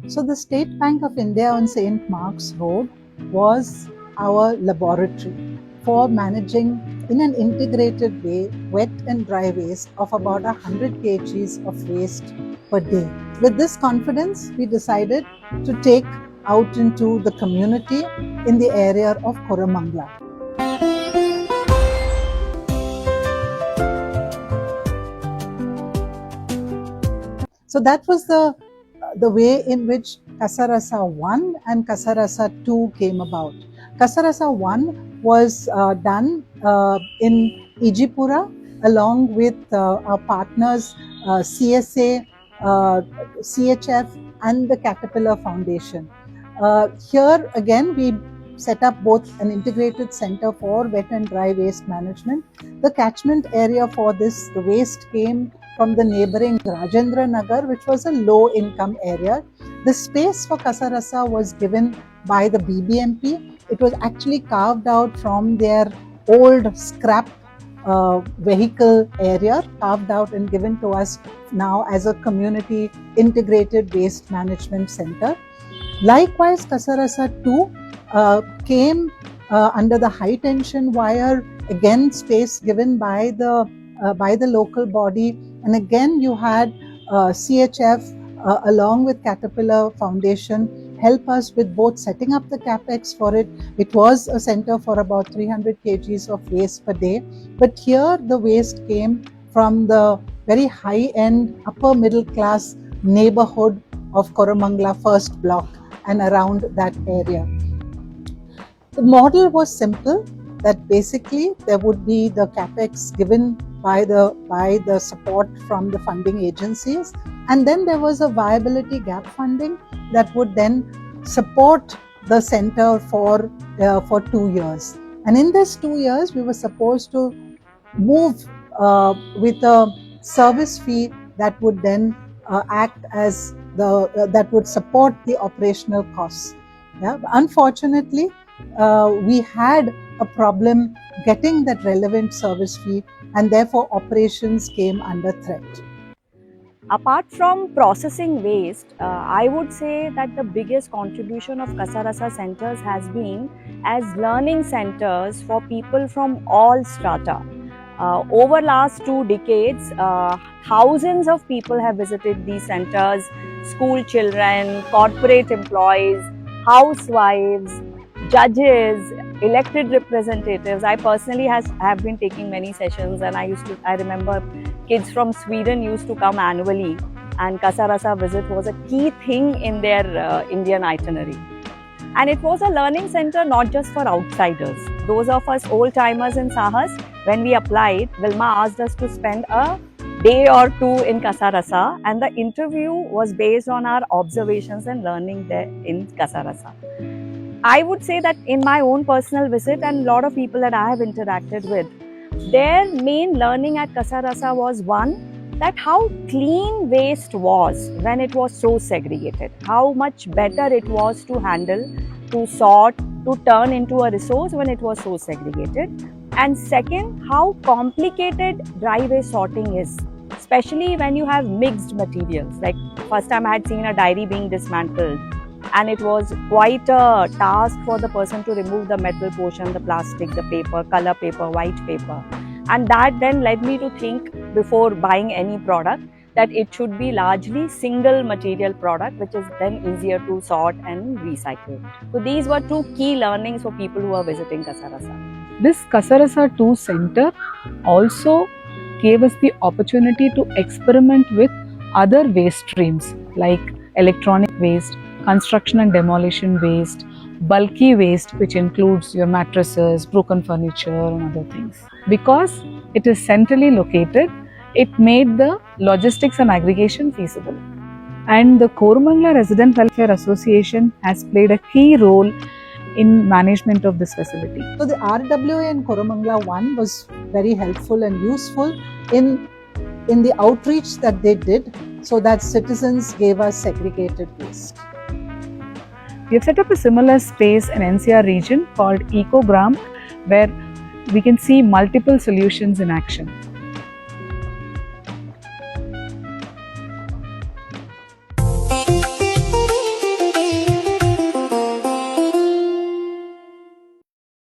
So the State Bank of India on St. Mark's Road was our laboratory for managing in an integrated way wet and dry waste of about 100 kgs of waste per day. With this confidence, we decided to take out into the community in the area of Koramangala. So that was the way in which Kasarasa 1 and Kasarasa 2 came about. Kasarasa 1 was done in Ijipura along with our partners CSA, CHF and the Caterpillar Foundation. Here again we set up both an integrated center for wet and dry waste management. The catchment area for this, the waste came from the neighboring Rajendra Nagar, which was a low income area. The space for Kasarasa was given by the BBMP. It was actually carved out from their old scrap vehicle area, carved out and given to us now as a community integrated waste management center. Likewise, Kasarasa 2 came under the high tension wire, again space given by the local body, and again you had CHF along with Caterpillar Foundation help us with both setting up the capex for it. It was a center for about 300 kgs of waste per day, but here the waste came from the very high end upper middle class neighborhood of Koramangala first block and around that area. The model was simple, that basically there would be the capex given by the support from the funding agencies, and then there was a viability gap funding that would then support the center for 2 years. And in this 2 years, we were supposed to move with a service fee that would then act as that would support the operational costs. Yeah? Unfortunately, we had a problem getting that relevant service fee, and therefore operations came under threat. Apart from processing waste, I would say that the biggest contribution of Kasarasa centers has been as learning centers for people from all strata. Over last 2 decades, thousands of people have visited these centers, school children, corporate employees, housewives, judges, elected representatives. I personally have been taking many sessions, and I remember kids from Sweden used to come annually, and Kasarasa visit was a key thing in their Indian itinerary. And it was a learning center not just for outsiders. Those of us old-timers in Saahas, when we applied, Wilma asked us to spend a day or two in Kasarasa, and the interview was based on our observations and learning there in Kasarasa. I would say that in my own personal visit and a lot of people that I have interacted with, their main learning at Kasarasa was one, that how clean waste was when it was so segregated, how much better it was to handle, to sort, to turn into a resource when it was so segregated. And second, how complicated dry waste sorting is, especially when you have mixed materials. Like first time I had seen a dairy being dismantled, and it was quite a task for the person to remove the metal portion, the plastic, the paper, color paper, white paper. And that then led me to think before buying any product that it should be largely single material product, which is then easier to sort and recycle. So these were 2 key learnings for people who are visiting Kasarasa. This Kasarasa 2 center also gave us the opportunity to experiment with other waste streams like electronic waste, construction and demolition waste, bulky waste, which includes your mattresses, broken furniture and other things. Because it is centrally located, it made the logistics and aggregation feasible. And the Koramangala Resident Welfare Association has played a key role in management of this facility. So the RWA in Koramangala 1 was very helpful and useful in the outreach that they did, so that citizens gave us segregated waste. We have set up a similar space in NCR region called Ecogram, where we can see multiple solutions in action.